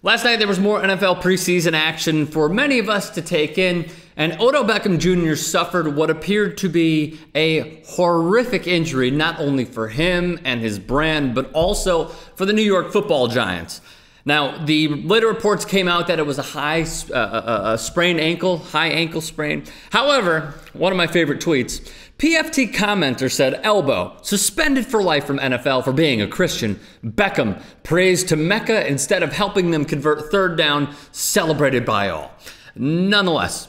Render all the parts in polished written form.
Last night, there was more NFL preseason action for many of us to take in, and Odell Beckham Jr. suffered what appeared to be a horrific injury, not only for him and his brand, but also for the New York Football Giants. Now, the later reports came out that it was a high ankle sprain. However, one of my favorite tweets, PFT commenter said, elbow, suspended for life from NFL for being a Christian. Beckham praised to Mecca instead of helping them convert third down, celebrated by all. Nonetheless,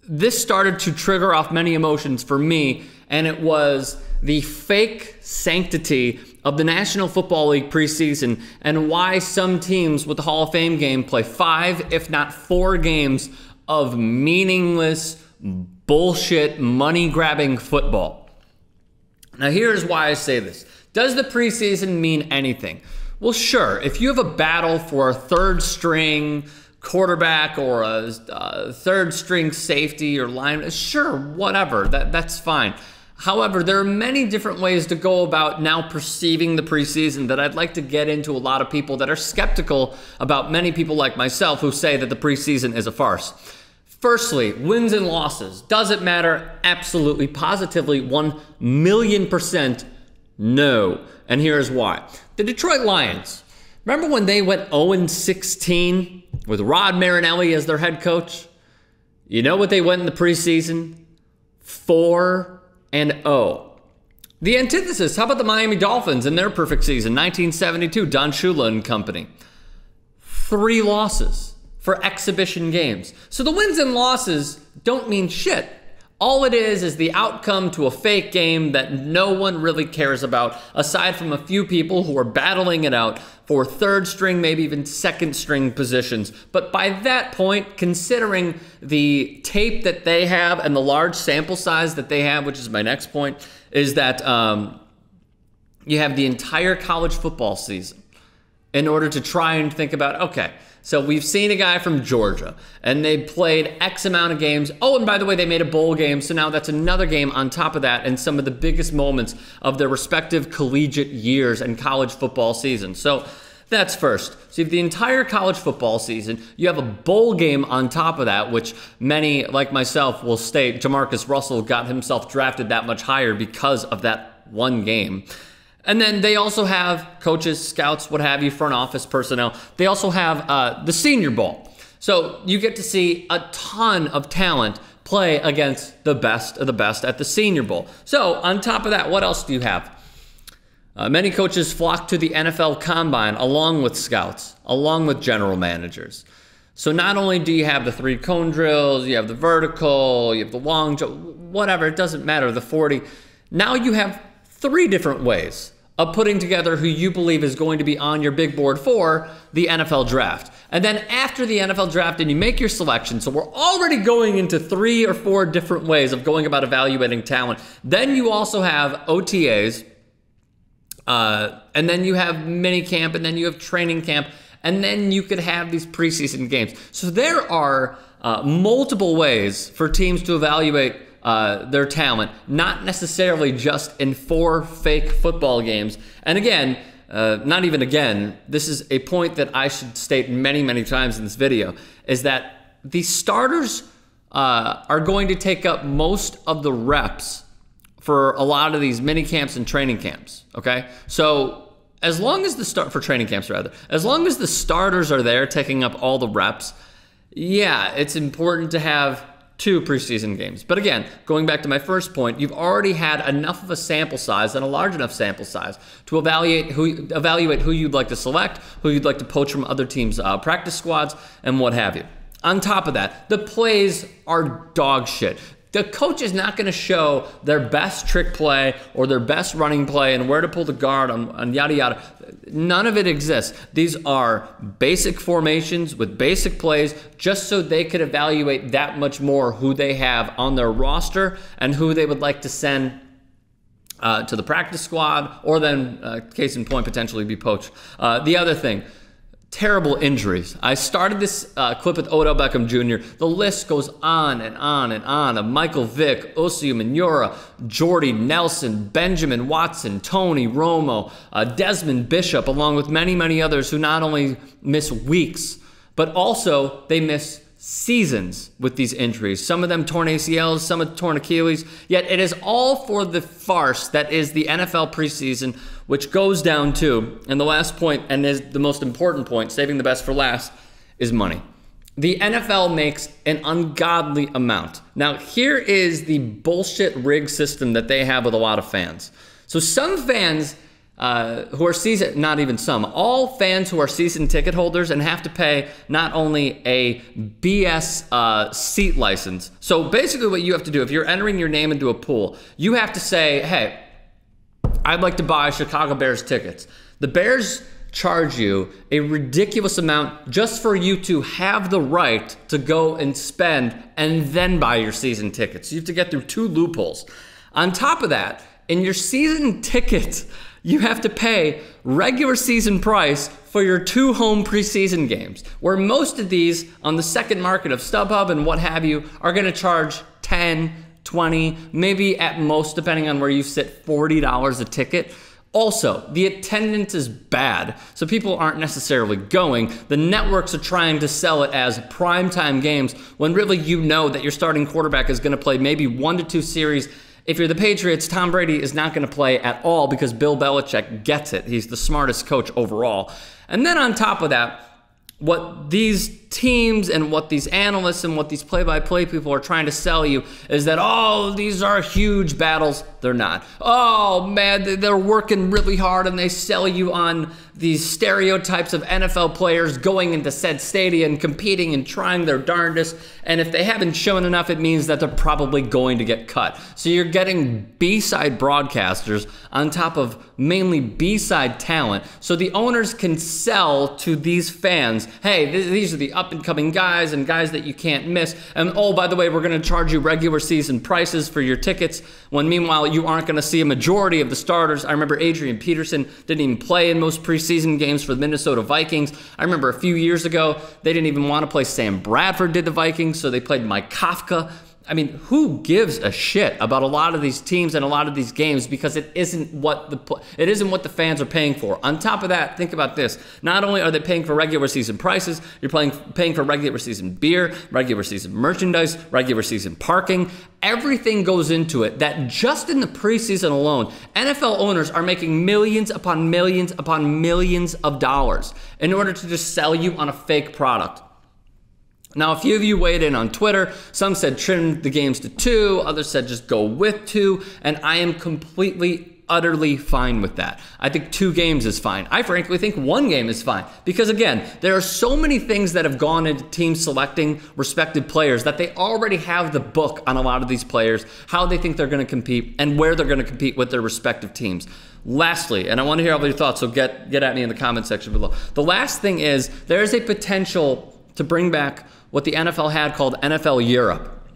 this started to trigger off many emotions for me, and it was the fake sanctity of the National Football League preseason and why some teams with the Hall of Fame game play 5, if not 4 games of meaningless, bullshit, money-grabbing football. Now, here's why I say this. Does the preseason mean anything? Well, sure. If you have a battle for a third-string quarterback or a third-string safety or lineman, sure, whatever. That's fine. However, there are many different ways to go about now perceiving the preseason that I'd like to get into a lot of people that are skeptical about many people like myself who say that the preseason is a farce. Firstly, wins and losses. Does it matter? Absolutely, positively, 1,000,000% no. And here's why. The Detroit Lions, remember when they went 0-16 with Rod Marinelli as their head coach? You know what they went in the preseason? 4-0. The antithesis, how about the Miami Dolphins in their perfect season, 1972, Don Shula and company? 3 losses for exhibition games. So the wins and losses don't mean shit. All it is the outcome to a fake game that no one really cares about, aside from a few people who are battling it out for third string, maybe even second string positions. But by that point, considering the tape that they have and the large sample size that they have, which is my next point, is that you have the entire college football season in order to try and think about, okay, so we've seen a guy from Georgia, and they played X amount of games. Oh, and by the way, they made a bowl game, so now that's another game on top of that and some of the biggest moments of their respective collegiate years and college football season. So that's first. So you have the entire college football season. You have a bowl game on top of that, which many, like myself, will state Jamarcus Russell got himself drafted that much higher because of that one game. And then they also have coaches, scouts, what have you, front office personnel. They also have the Senior Bowl. So you get to see a ton of talent play against the best of the best at the Senior Bowl. So on top of that, what else do you have? Many coaches flock to the NFL Combine along with scouts, along with general managers. So not only do you have the 3 cone drills, you have the vertical, you have the long jump, whatever, it doesn't matter, the 40. Now you have 3 different ways of putting together who you believe is going to be on your big board for the NFL draft. And then after the NFL draft and you make your selection, so we're already going into 3 or 4 different ways of going about evaluating talent. Then you also have OTAs, and then you have mini camp, and then you have training camp, and then you could have these preseason games. So there are multiple ways for teams to evaluate their talent, not necessarily just in 4 fake football games. And again, not even again, this is a point that I should state many, many times in this video, is that the starters are going to take up most of the reps for a lot of these mini camps and training camps, okay? So as long as for training camps rather, as long as the starters are there taking up all the reps, yeah, it's important to have 2 preseason games. But again, going back to my first point, you've already had enough of a sample size and a large enough sample size to evaluate who you'd like to select, who you'd like to poach from other teams' practice squads, and what have you. On top of that, the plays are dog shit. The coach is not going to show their best trick play or their best running play and where to pull the guard on yada yada. None of it exists. These are basic formations with basic plays just so they could evaluate that much more who they have on their roster and who they would like to send to the practice squad or then, case in point, potentially be poached. The other thing, terrible injuries. I started this clip with Odell Beckham Jr. The list goes on and on and on of Michael Vick, Osi Umenyiora, Jordy Nelson, Benjamin Watson, Tony Romo, Desmond Bishop, along with many, many others who not only miss weeks, but also they miss seasons with these injuries. Some of them torn ACLs, some of torn Achilles, yet it is all for the farce that is the NFL preseason, which goes down to, and the last point, and is the most important point, saving the best for last, is money. The NFL makes an ungodly amount. Now, here is the bullshit rig system that they have with a lot of fans. So some fans who are season, not even some, all fans who are season ticket holders and have to pay not only a BS seat license. So basically what you have to do, if you're entering your name into a pool, you have to say, hey, I'd like to buy Chicago Bears tickets. The Bears charge you a ridiculous amount just for you to have the right to go and spend and then buy your season tickets. You have to get through 2 loopholes. On top of that, in your season ticket, you have to pay regular season price for your 2 home preseason games, where most of these on the second market of StubHub and what have you are going to charge 10, 20, maybe at most, depending on where you sit, $40 a ticket. Also, the attendance is bad, so people aren't necessarily going. The networks are trying to sell it as primetime games when really you know that your starting quarterback is going to play maybe 1 to 2 series. If you're the Patriots, Tom Brady is not going to play at all because Bill Belichick gets it. He's the smartest coach overall. And then on top of that, what these teams and what these analysts and what these play-by-play people are trying to sell you is that, oh, these are huge battles. They're not. Oh, man, they're working really hard, and they sell you on these stereotypes of NFL players going into said stadium and competing and trying their darndest. And if they haven't shown enough, it means that they're probably going to get cut. So you're getting B-side broadcasters on top of mainly B-side talent. So the owners can sell to these fans, hey, these are the up-and-coming guys and guys that you can't miss. And oh, by the way, we're going to charge you regular season prices for your tickets, when meanwhile you aren't going to see a majority of the starters. I remember Adrian Peterson didn't even play in most preseason games for the Minnesota Vikings. I remember a few years ago, they didn't even want to play Sam Bradford did the Vikings, so they played Mike Kafka. I mean, who gives a shit about a lot of these teams and a lot of these games, because it isn't what the fans are paying for. On top of that, think about this. Not only are they paying for regular season prices, you're paying for regular season beer, regular season merchandise, regular season parking. Everything goes into it that just in the preseason alone, NFL owners are making millions upon millions upon millions of dollars in order to just sell you on a fake product. Now, a few of you weighed in on Twitter. Some said trim the games to 2. Others said just go with 2. And I am completely, utterly fine with that. I think 2 games is fine. I frankly think 1 game is fine. Because again, there are so many things that have gone into teams selecting respected players that they already have the book on a lot of these players, how they think they're going to compete, and where they're going to compete with their respective teams. Lastly, and I want to hear all your thoughts, so get at me in the comment section below. The last thing is, there is a potential to bring back what the NFL had called NFL Europe,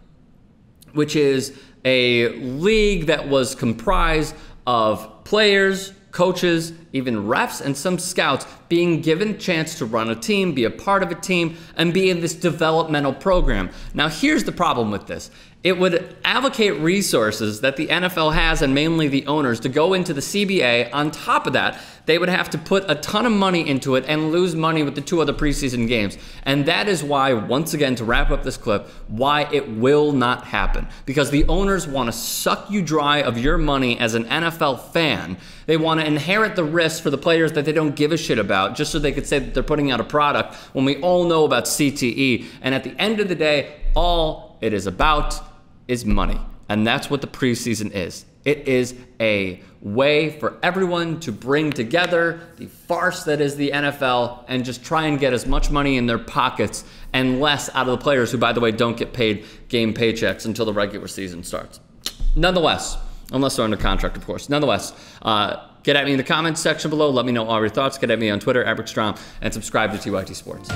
which is a league that was comprised of players, coaches, even refs, and some scouts being given a chance to run a team, be a part of a team, and be in this developmental program. Now, here's the problem with this. It would allocate resources that the NFL has, and mainly the owners, to go into the CBA. On top of that, they would have to put a ton of money into it and lose money with the 2 other preseason games. And that is why, once again, to wrap up this clip, why it will not happen. Because the owners want to suck you dry of your money as an NFL fan. They want to inherit the risk for the players that they don't give a shit about, just so they could say that they're putting out a product when we all know about CTE. And at the end of the day, all it is about is money. And that's what the preseason is. It is a way for everyone to bring together the farce that is the NFL and just try and get as much money in their pockets and less out of the players, who, by the way, don't get paid game paychecks until the regular season starts. Nonetheless, unless they're under contract, of course. Nonetheless, get at me in the comments section below. Let me know all your thoughts. Get at me on Twitter, @Strom, and subscribe to TYT Sports.